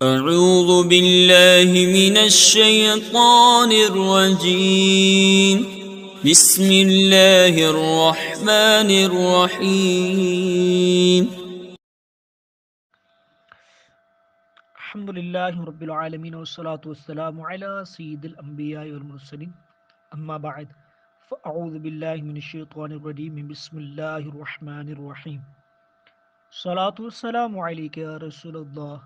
أعوذ بالله من الشيطان الرجيم. بسم الله الرحمن الرحيم. الحمد للہ رب العالمین والصلاة والسلام علی سید الانبیاء والمرسلین اما بعد فاعوذ باللہ من الشیطان الرجیم بسم اللہ الرحمن الرحیم صلاة والسلام علیک یا رسول اللہ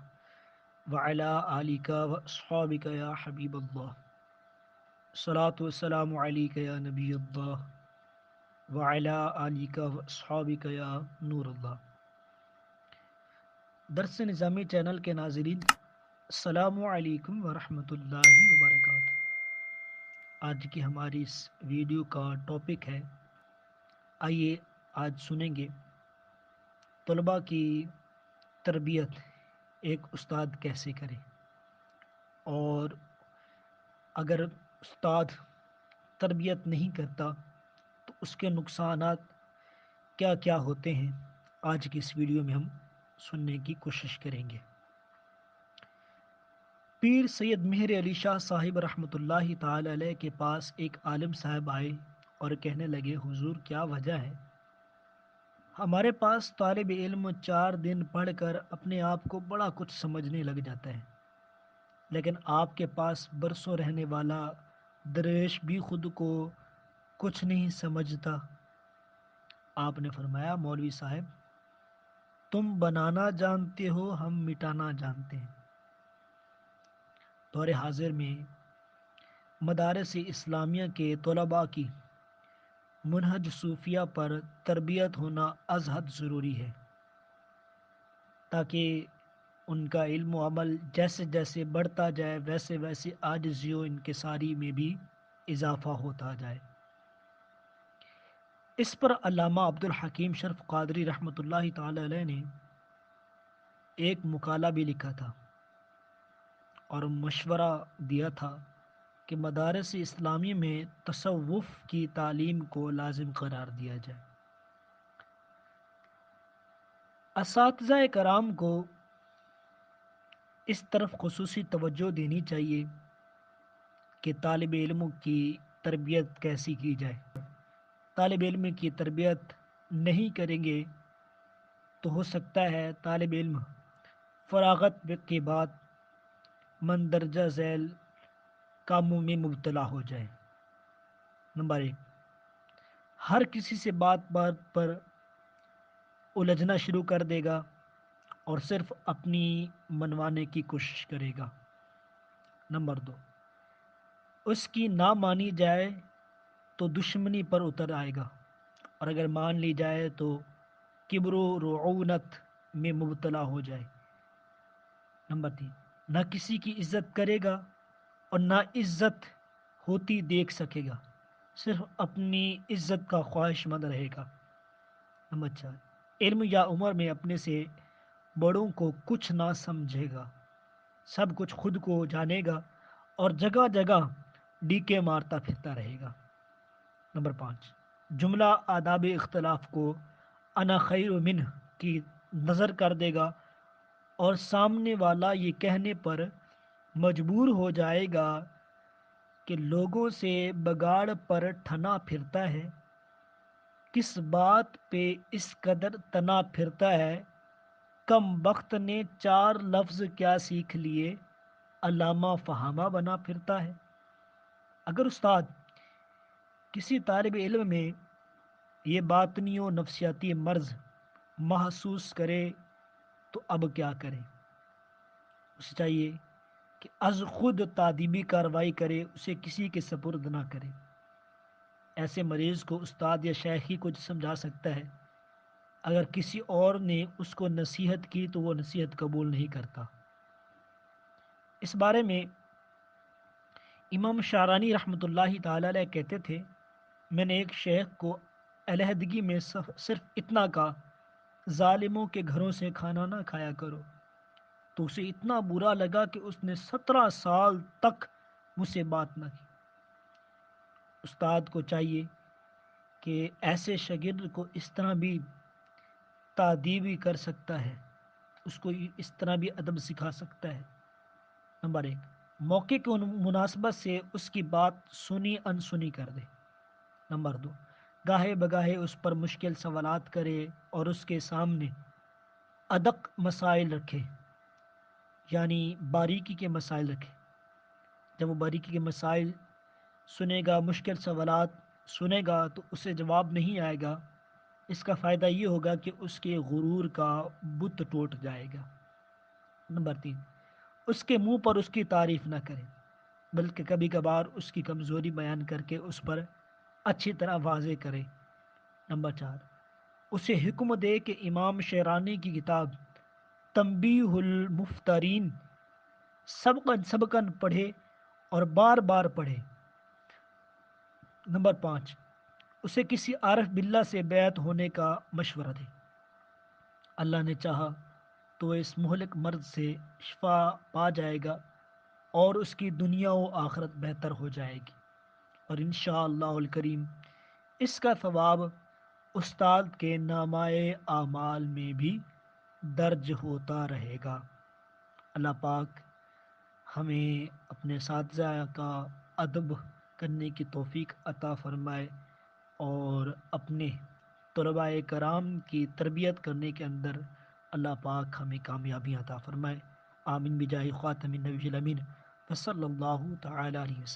وعلی آلک واصحابک یا حبیب اللہ صلاة والسلام علیک یا نبی اللہ وعلی آلک واصحابک یا نور اللہ۔ درس نظامی چینل کے ناظرین، السلام علیکم ورحمۃ اللہ وبرکاتہ۔ آج کی ہماری اس ویڈیو کا ٹاپک ہے، آئیے آج سنیں گے طلباء کی تربیت ایک استاد کیسے کرے، اور اگر استاد تربیت نہیں کرتا تو اس کے نقصانات کیا کیا ہوتے ہیں، آج کی اس ویڈیو میں ہم سننے کی کوشش کریں گے۔ پیر سید مہر علی شاہ صاحب رحمۃ اللہ تعالی علیہ کے پاس ایک عالم صاحب آئے اور کہنے لگے، حضور کیا وجہ ہے؟ ہمارے پاس طالب علم 4 دن پڑھ کر اپنے آپ کو بڑا کچھ سمجھنے لگ جاتا ہے، لیکن آپ کے پاس برسوں رہنے والا درویش بھی خود کو کچھ نہیں سمجھتا۔ آپ نے فرمایا، مولوی صاحب تم بنانا جانتے ہو، ہم مٹانا جانتے ہیں۔ دور حاضر میں مدارس اسلامیہ کے طلباء کی منہج صوفیہ پر تربیت ہونا از حد ضروری ہے، تاکہ ان کا علم و عمل جیسے جیسے بڑھتا جائے ویسے ویسے عاجزی و انکساری میں بھی اضافہ ہوتا جائے۔ اس پر علامہ عبدالحکیم شرف قادری رحمۃ اللہ تعالی علیہ نے ایک مقالہ بھی لکھا تھا اور مشورہ دیا تھا کہ مدارس اسلامی میں تصوف کی تعلیم کو لازم قرار دیا جائے۔ اساتذہ کرام کو اس طرف خصوصی توجہ دینی چاہیے کہ طالب علموں کی تربیت کیسی کی جائے۔ طالب علم کی تربیت نہیں کریں گے تو ہو سکتا ہے طالب علم فراغت کے بعد مندرجہ ذیل کاموں میں مبتلا ہو جائے۔ نمبر 1، ہر کسی سے بات بات پر الجھنا شروع کر دے گا اور صرف اپنی منوانے کی کوشش کرے گا۔ نمبر 2، اس کی نہ مانی جائے تو دشمنی پر اتر آئے گا، اور اگر مان لی جائے تو کبر و رعونت میں مبتلا ہو جائے۔ نمبر 3، نہ کسی کی عزت کرے گا اور نہ عزت ہوتی دیکھ سکے گا، صرف اپنی عزت کا خواہش مند رہے گا۔ نمبر 4، علم یا عمر میں اپنے سے بڑوں کو کچھ نہ سمجھے گا، سب کچھ خود کو جانے گا اور جگہ جگہ ڈیکے مارتا پھرتا رہے گا۔ نمبر 5، جملہ آداب اختلاف کو انا خیر منہ کی نظر کر دے گا اور سامنے والا یہ کہنے پر مجبور ہو جائے گا کہ لوگوں سے بگاڑ پر ٹھنا پھرتا ہے، کس بات پہ اس قدر تنا پھرتا ہے، کم بخت نے 4 لفظ کیا سیکھ لیے، علامہ فہامہ بنا پھرتا ہے۔ اگر استاد کسی طالب علم میں یہ باطنی و نفسیاتی مرض محسوس کرے تو اب کیا کرے؟ اسے چاہیے کہ از خود تادیبی کارروائی کرے، اسے کسی کے سپرد نہ کرے۔ ایسے مریض کو استاد یا شیخ ہی کچھ سمجھا سکتا ہے، اگر کسی اور نے اس کو نصیحت کی تو وہ نصیحت قبول نہیں کرتا۔ اس بارے میں امام شارانی رحمۃ اللہ تعالی علیہ کہتے تھے، میں نے ایک شیخ کو علیحدگی میں صرف اتنا کہا، ظالموں کے گھروں سے کھانا نہ کھایا کرو، تو اسے اتنا برا لگا کہ اس نے 17 سال تک مجھ سے بات نہ کی۔ استاد کو چاہیے کہ ایسے شاگرد کو اس طرح بھی تادیبی کر سکتا ہے، اس کو اس طرح بھی ادب سکھا سکتا ہے نمبر 1، موقع کی مناسبت سے اس کی بات سنی انسنی کر دے۔ نمبر 2، گاہے بگاہے اس پر مشکل سوالات کرے اور اس کے سامنے ادق مسائل رکھے، یعنی باریکی کے مسائل رکھے۔ جب وہ باریکی کے مسائل سنے گا، مشکل سوالات سنے گا، تو اسے جواب نہیں آئے گا، اس کا فائدہ یہ ہوگا کہ اس کے غرور کا بت ٹوٹ جائے گا۔ نمبر 3، اس کے منہ پر اس کی تعریف نہ کرے، بلکہ کبھی کبھار اس کی کمزوری بیان کر کے اس پر اچھی طرح واضح کرے۔ نمبر 4، اسے حکم دے کہ امام شیرانی کی کتاب تنبیہ المفترین سبقن پڑھے اور بار بار پڑھے۔ نمبر 5، اسے کسی عارف باللہ سے بیعت ہونے کا مشورہ دے، اللہ نے چاہا تو وہ اس مہلک مرض سے شفا پا جائے گا اور اس کی دنیا و آخرت بہتر ہو جائے گی، اور انشاءاللہ الکریم اس کا ثواب استاد کے نامۂ اعمال میں بھی درج ہوتا رہے گا۔ اللہ پاک ہمیں اپنے اساتذہ کا ادب کرنے کی توفیق عطا فرمائے اور اپنے طلباء کرام کی تربیت کرنے کے اندر اللہ پاک ہمیں کامیابی عطا فرمائے۔ آمین بجاہ خاتم النبی الامین وصلی اللہ تعالی علیہ وسلم۔